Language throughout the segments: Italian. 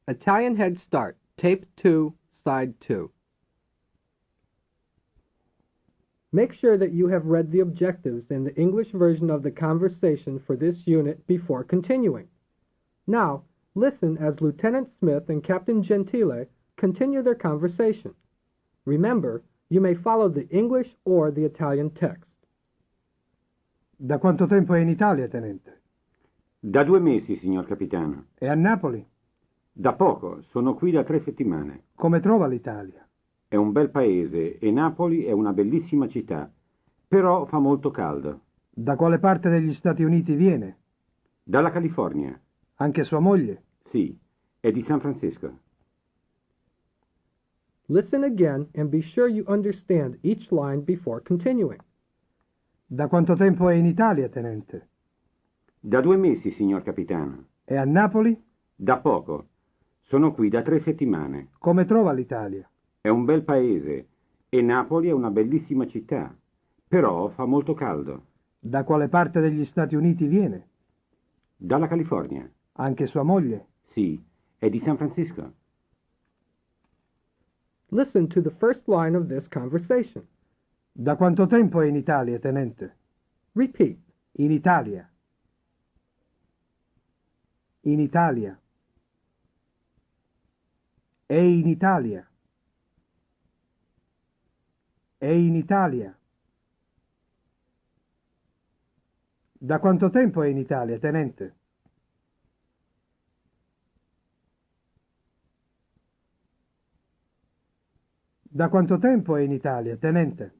Italian Head Start, Tape 2, Side 2. Make sure that you have read the objectives in the English version of the conversation for this unit before continuing. Now, listen as Lieutenant Smith and Captain Gentile continue their conversation. Remember, you may follow the English or the Italian text. Da quanto tempo è in Italia, tenente? Da 2 mesi, signor capitano. E a Napoli? Da poco, sono qui da 3 settimane. Come trova l'Italia? È un bel paese e Napoli è una bellissima città, però fa molto caldo. Da quale parte degli Stati Uniti viene? Dalla California. Anche sua moglie? Sì, è di San Francisco. Listen again and be sure you understand each line before continuing. Da quanto tempo è in Italia, tenente? Da 2 mesi, signor capitano. E a Napoli? Da poco. Sono qui da 3 settimane. Come trova l'Italia? È un bel paese e Napoli è una bellissima città, però fa molto caldo. Da quale parte degli Stati Uniti viene? Dalla California. Anche sua moglie? Sì, è di San Francisco. Listen to the first line of this conversation. Da quanto tempo è in Italia, tenente? Repeat. In Italia. In Italia. È in Italia. È in Italia. Da quanto tempo è in Italia, tenente? Da quanto tempo è in Italia, tenente?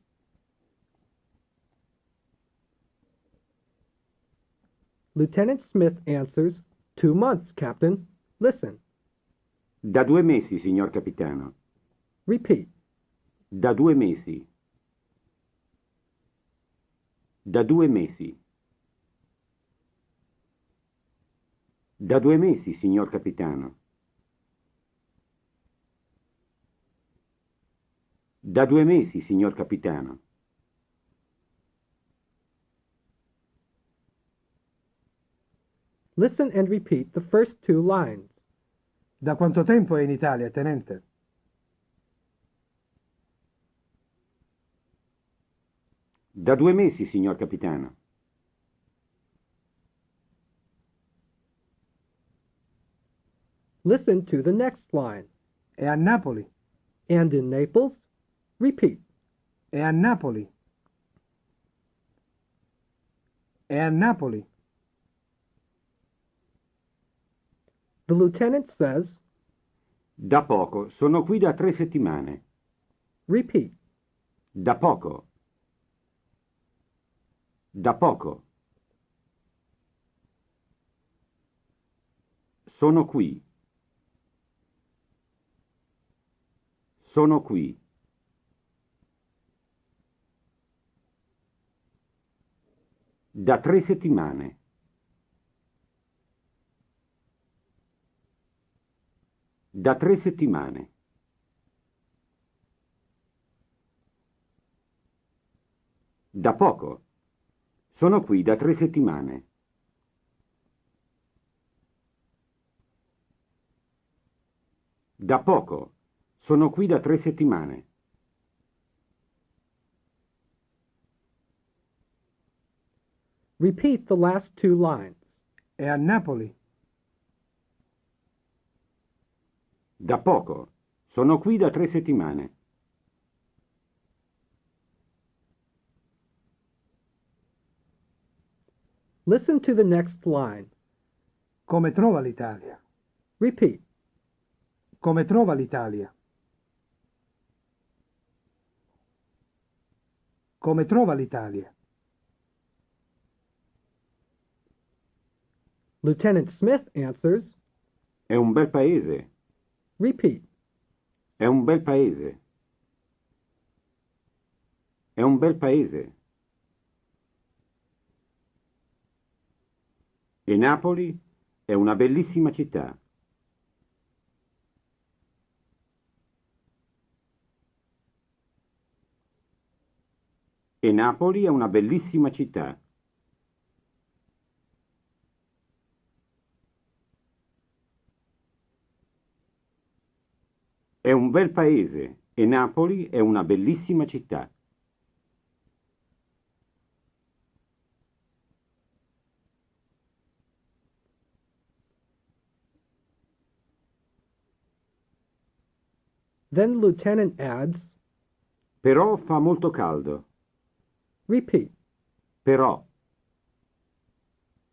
Lieutenant Smith answers, 2 months, Captain. Listen. Da 2 mesi, signor capitano. Repeat. Da 2 mesi. Da 2 mesi. Da 2 mesi, signor capitano. Da 2 mesi, signor capitano. Listen and repeat the first 2 lines. Da quanto tempo è in Italia, tenente? Da 2 mesi, signor capitano. Listen to the next line. È a Napoli. And in Naples? Repeat. È a Napoli. È a Napoli. The lieutenant says, Da poco, sono qui da 3 settimane. repeat. Da poco. Da poco. Sono qui. Sono qui. Da 3 settimane. Da 3 settimane. Da poco. Sono qui da 3 settimane. Da poco. Sono qui da 3 settimane. Repeat the last 2 lines. È a Napoli. Da poco. Sono qui da 3 settimane. Listen to the next line. Come trova l'Italia? Repeat. Come trova l'Italia? Come trova l'Italia? Lieutenant Smith answers, È un bel paese. repeat. È un bel paese. È un bel paese. E Napoli è una bellissima città. E Napoli è una bellissima città. È un bel paese e Napoli è una bellissima città. Then the lieutenant adds, Però fa molto caldo. repeat. Però.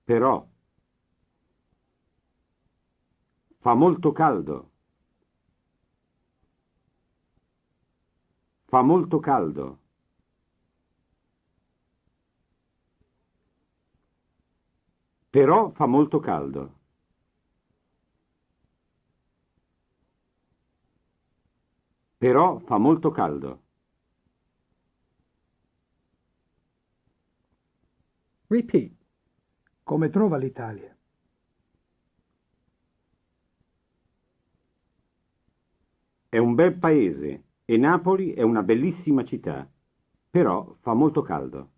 Però. Fa molto caldo. Fa molto caldo. Però fa molto caldo. Però fa molto caldo. Repeat. Come trova l'Italia? È un bel paese e Napoli è una bellissima città, però fa molto caldo.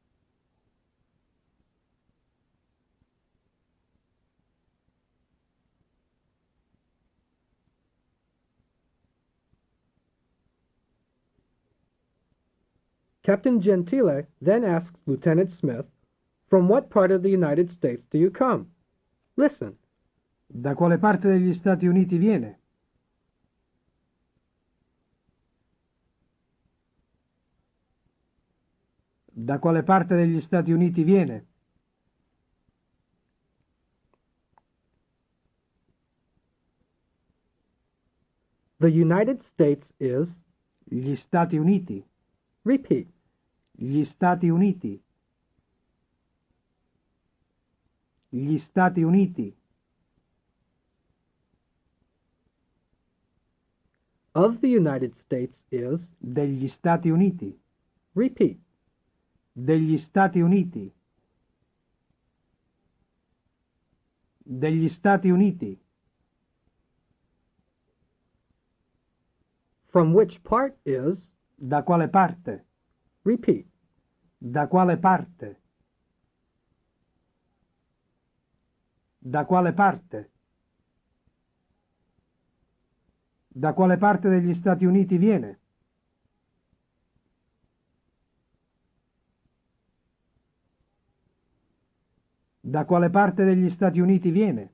Captain Gentile then asks Lieutenant Smith, from what part of the United States do you come? Listen. Da quale parte degli Stati Uniti viene? Da quale parte degli Stati Uniti viene? The United States is, Gli Stati Uniti. repeat. Gli Stati Uniti. Gli Stati Uniti. Of the United States is, Degli Stati Uniti. repeat. Degli Stati Uniti. Degli Stati Uniti. From which part is, Da quale parte? repeat. Da quale parte? Da quale parte? Da quale parte degli Stati Uniti viene? Da quale parte degli Stati Uniti viene?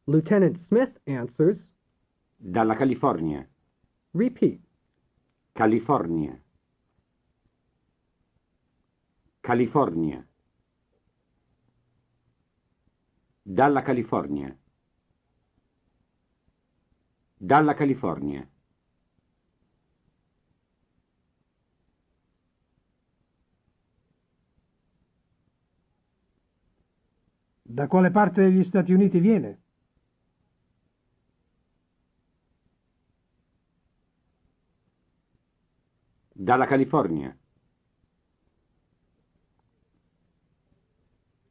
Lieutenant Smith answers, Dalla California. repeat. California. California. Dalla California. Dalla California. Da quale parte degli Stati Uniti viene? Dalla California.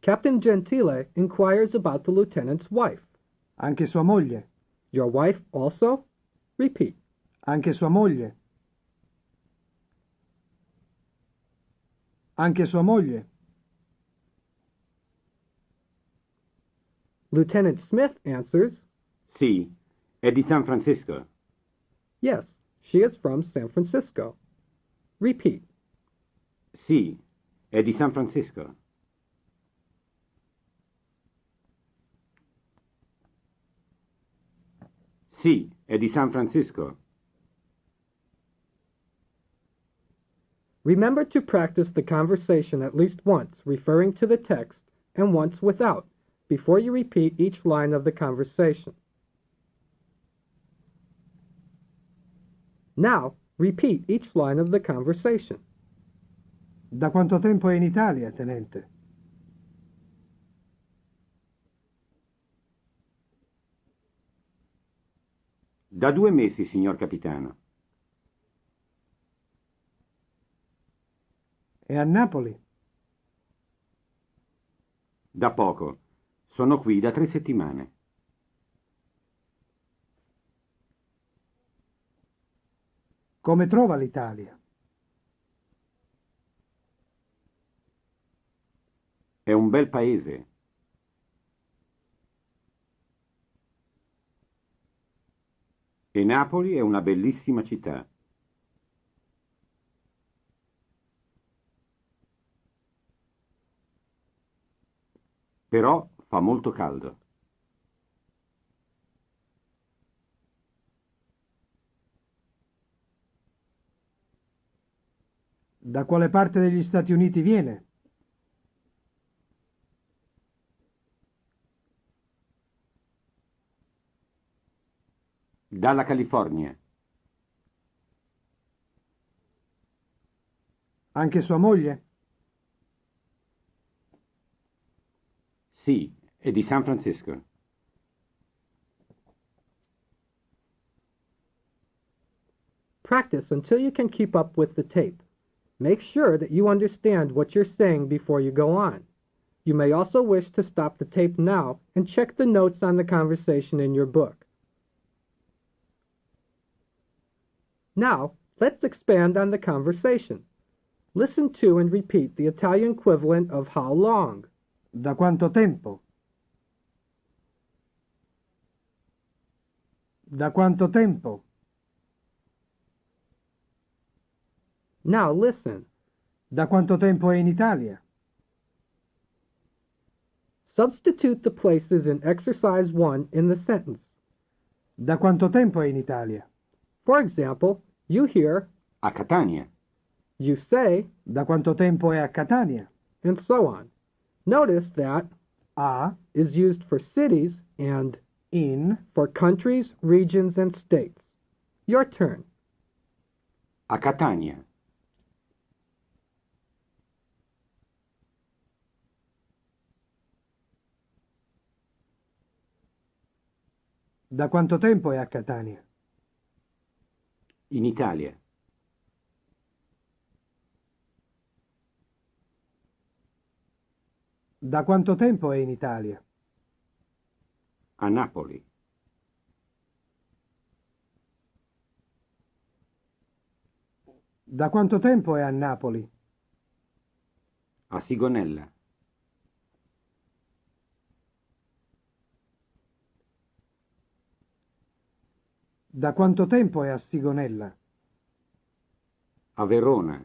Captain Gentile inquires about the lieutenant's wife. Anche sua moglie. Your wife also? Repeat. Anche sua moglie. Anche sua moglie. Lieutenant Smith answers, Sì, è di San Francisco. yes, she is from San Francisco. Repeat. Sì, è di San Francisco. Sì, è di San Francisco. Remember to practice the conversation at least once, referring to the text, and once without, before you repeat each line of the conversation. Now, repeat each line of the conversation. Da quanto tempo è in Italia, tenente? Da 2 mesi, signor capitano. È a Napoli? Da poco. Sono qui da 3 settimane. Come trova l'Italia? È un bel paese. E Napoli è una bellissima città. Però fa molto caldo. Da quale parte degli Stati Uniti viene? Dalla California. Anche sua moglie? Sì, è di San Francisco. Practice until you can keep up with the tape. Make sure that you understand what you're saying before you go on. You may also wish to stop the tape now and check the notes on the conversation in your book. Now, let's expand on the conversation. Listen to and repeat the Italian equivalent of how long. Da quanto tempo? Da quanto tempo? Now listen. Da quanto tempo è in Italia? Substitute the places in exercise 1 in the sentence. Da quanto tempo è in Italia? For example, you hear, A Catania. you say, Da quanto tempo è a Catania? and so on. Notice that A, is used for cities and in, for countries, regions, and states. Your turn. A Catania. Da quanto tempo è a Catania? In Italia. Da quanto tempo è in Italia? A Napoli. Da quanto tempo è a Napoli? A Sigonella. Da quanto tempo è a Sigonella? A Verona.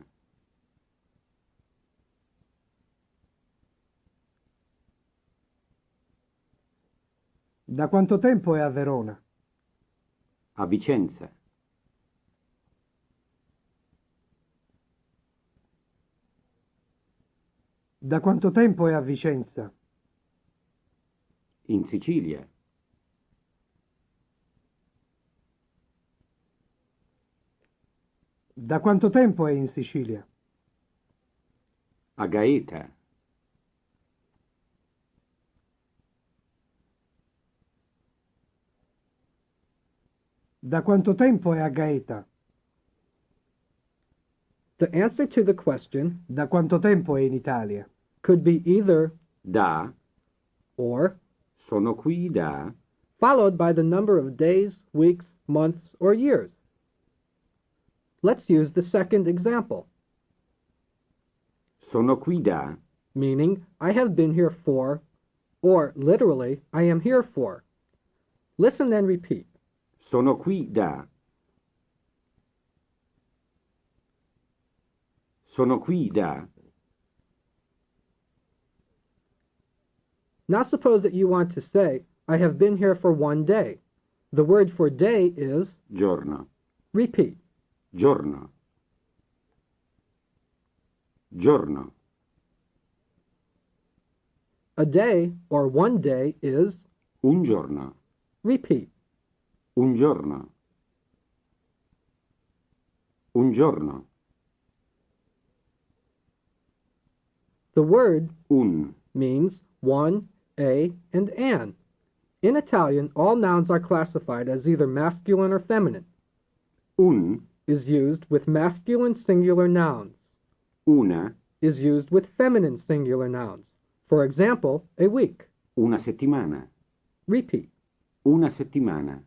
Da quanto tempo è a Verona? A Vicenza. Da quanto tempo è a Vicenza? In Sicilia. Da quanto tempo è in Sicilia? A Gaeta. Da quanto tempo è a Gaeta? The answer to the question Da quanto tempo è in Italia? could be either Da. or, Sono qui da. followed by the number of days, weeks, months, or years. Let's use the second example, Sono qui da. meaning I have been here for, or literally, I am here for. Listen and repeat. Sono qui da. Sono qui da. Now suppose that you want to say, I have been here for 1 day. The word for day is, Giorno. repeat. Giorno. Giorno. A day, or 1 day, is, Un giorno. repeat. Un giorno. Un giorno. The word Un. means one, a, and an. In Italian, all nouns are classified as either masculine or feminine. Un. Is used with masculine singular nouns. Una. Is used with feminine singular nouns. For example, a week. Una settimana. Repeat. Una settimana.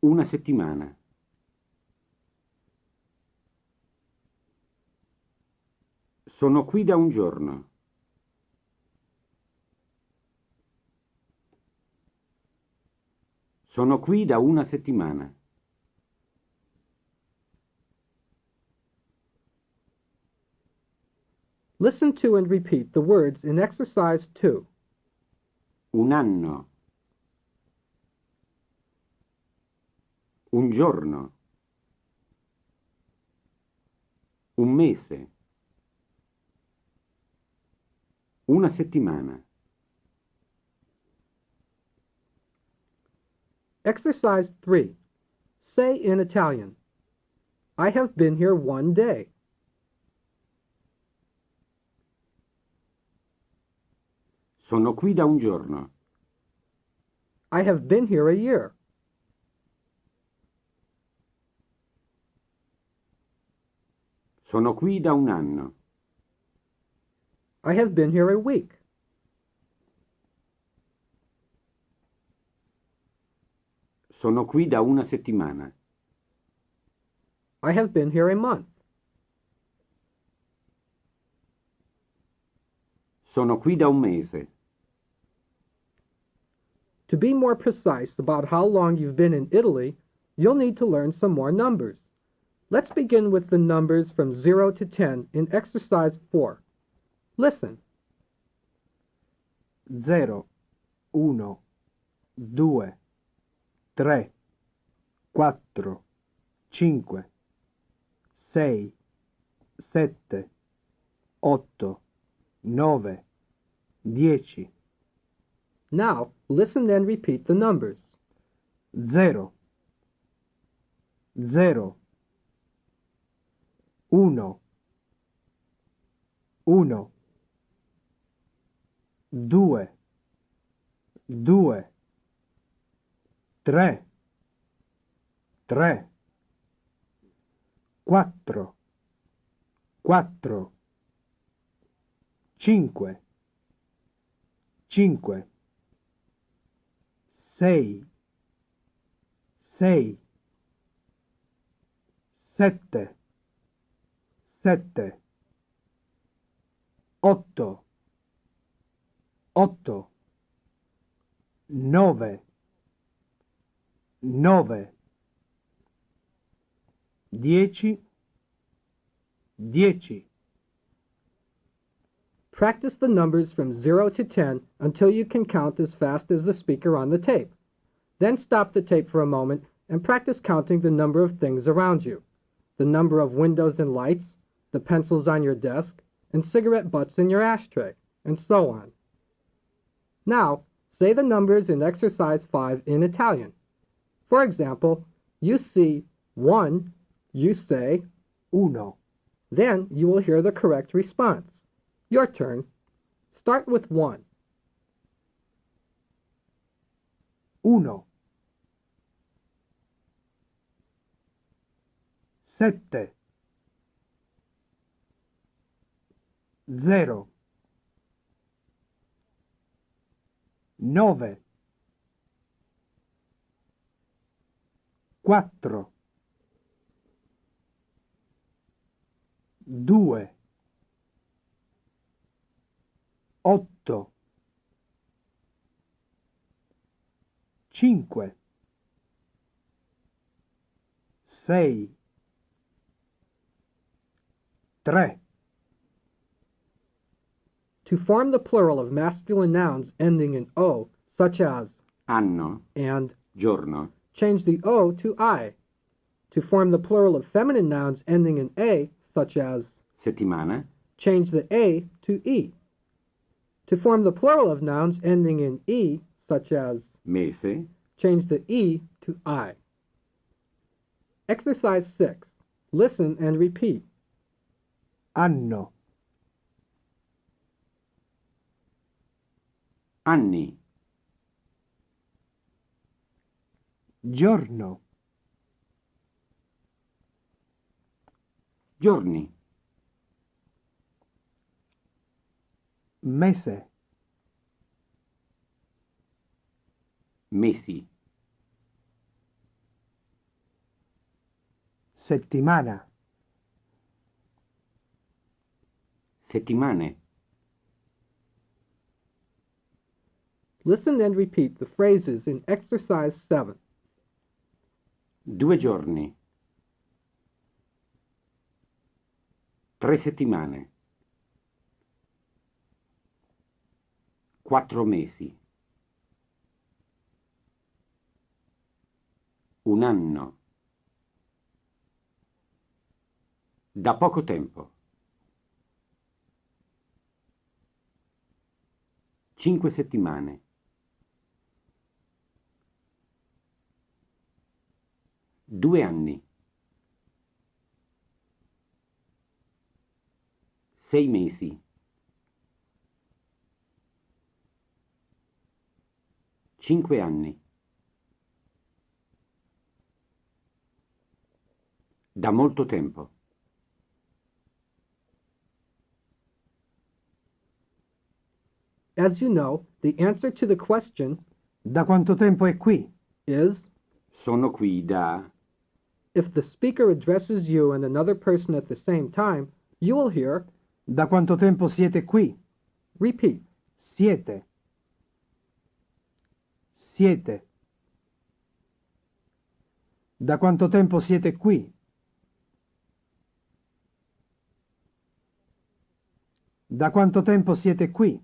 Una settimana. Sono qui da un giorno. Sono qui da una settimana. Listen to and repeat the words in exercise 2. Un anno. Un giorno. Un mese. Una settimana. Exercise 3. Say in Italian, I have been here one day. Sono qui da un giorno. I have been here a year. Sono qui da un anno. I have been here a week. Sono qui da una settimana. I have been here a month. Sono qui da un mese. To be more precise about how long you've been in Italy, you'll need to learn some more numbers. Let's begin with the numbers from 0 to 10 in exercise 4. Listen. 0, 1, 2, 3, 4, 5, 6, 7, 8, 9, 10. Now, listen and repeat the numbers. 0, 0, 1, 1, 2, 2, 3, 3, 4, 4, 5, 5, 6, 6, 7, 7, 8, 8, 9, 9, 10, 10. Practice the numbers from 0 to 10 until you can count as fast as the speaker on the tape. Then stop the tape for a moment and practice counting the number of things around you, the number of windows and lights, the pencils on your desk, and cigarette butts in your ashtray, and so on. Now, say the numbers in exercise 5 in Italian. For example, you see 1, you say Uno, then you will hear the correct response. Your turn. Start with 1. uno, 7, 0, 9, 4, 2, 8, 5, 6, 3. To form the plural of masculine nouns ending in O, such as Anno, and, giorno, change the O to I. To form the plural of feminine nouns ending in A, such as settimana, change the A to E. To form the plural of nouns ending in E, such as mese, change the E to I. Exercise 6. Listen and repeat. Anno, anni, giorno, giorni, mese, mesi, settimana, settimane. Listen and repeat the phrases in exercise 7. 2 giorni. 3 settimane. 4 mesi. 1 anno. Da poco tempo. 5 settimane. 2 anni. 6 mesi. 5 anni. Da molto tempo. As you know, the answer to the question Da quanto tempo è qui? is, Sono qui da... if the speaker addresses you and another person at the same time, you will hear, Da quanto tempo siete qui? repeat. Siete. Siete. Da quanto tempo siete qui? Da quanto tempo siete qui?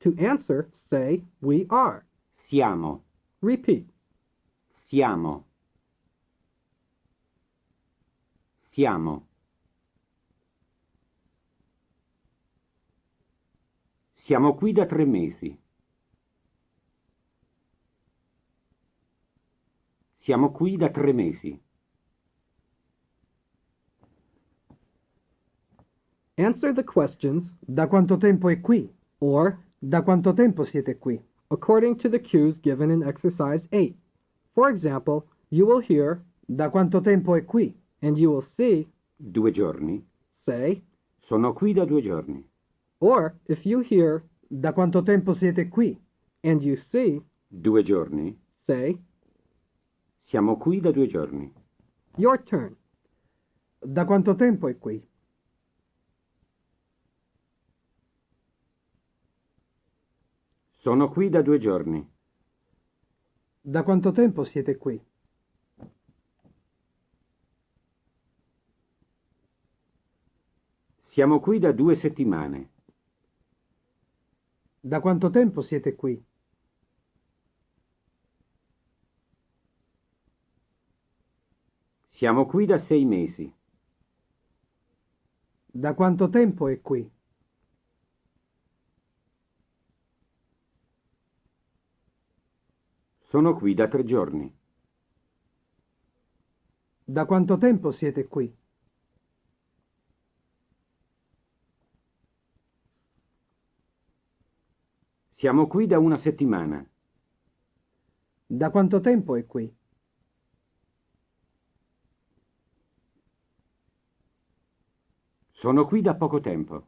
To answer, say, we are. Siamo. Repeat. Siamo. Siamo. Siamo qui da 3 mesi. Siamo qui da 3 mesi. Answer the questions, Da quanto tempo è qui? or Da quanto tempo siete qui? according to the cues given in exercise 8. For example, you will hear, Da quanto tempo è qui? and you will see, 2 giorni. say, Sono qui da 2 giorni. or if you hear, Da quanto tempo siete qui? and you see, 2 giorni. say, Siamo qui da 2 giorni. your turn. Da quanto tempo è qui? Sono qui da 2 giorni. Da quanto tempo siete qui? Siamo qui da 2 settimane. Da quanto tempo siete qui? Siamo qui da 6 mesi. Da quanto tempo è qui? Sono qui da 3 giorni. Da quanto tempo siete qui? Siamo qui da 1 settimana. Da quanto tempo è qui? Sono qui da poco tempo.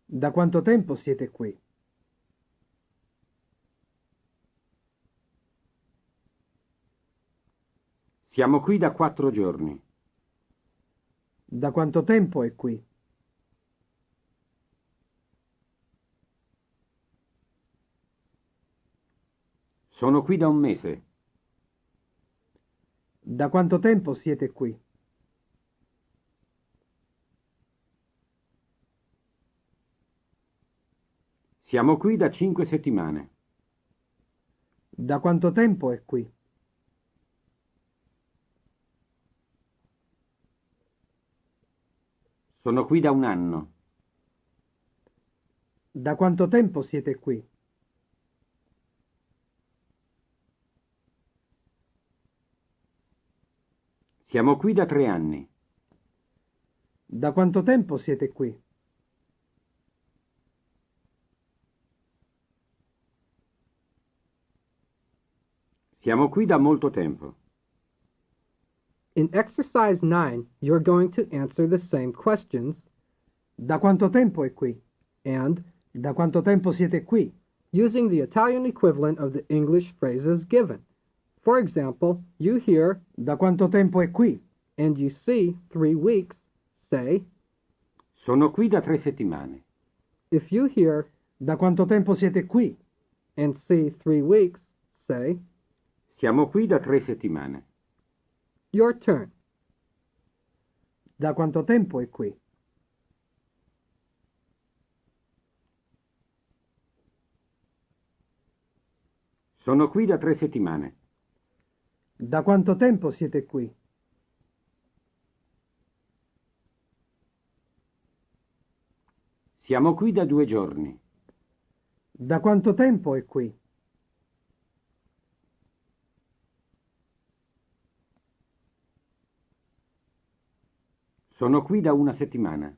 Da quanto tempo siete qui? Siamo qui da 4 giorni. Da quanto tempo è qui? Sono qui da 1 mese. Da quanto tempo siete qui? Siamo qui da 5 settimane. Da quanto tempo è qui? Sono qui da 1 anno. Da quanto tempo siete qui? Siamo qui da 3 anni. Da quanto tempo siete qui? Siamo qui da molto tempo. In exercise 9, you're going to answer the same questions Da quanto tempo è qui? and Da quanto tempo siete qui? using the Italian equivalent of the English phrases given. For example, you hear, Da quanto tempo è qui? and you see 3 weeks, say, Sono qui da 3 settimane. if you hear, Da quanto tempo siete qui? and see 3 weeks, say, Siamo qui da 3 settimane. your turn. Da quanto tempo è qui? Sono qui da 3 settimane. Da quanto tempo siete qui? Siamo qui da 2 giorni. Da quanto tempo è qui? Sono qui da 1 settimana.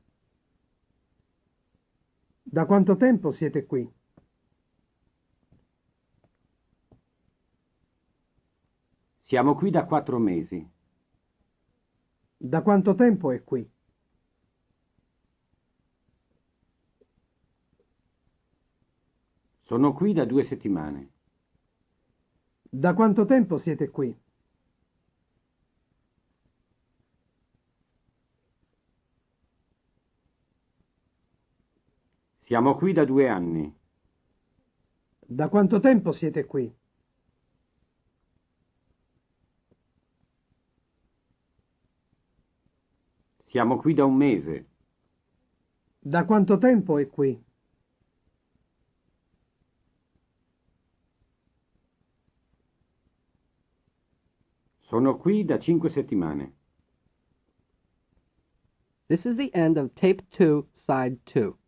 Da quanto tempo siete qui? Siamo qui da 4 mesi. Da quanto tempo è qui? Sono qui da 2 settimane. Da quanto tempo siete qui? Siamo qui da 2 anni. Da quanto tempo siete qui? Siamo qui da 1 mese. Da quanto tempo è qui? Sono qui da 5 settimane. This is the end of Tape 2, Side 2.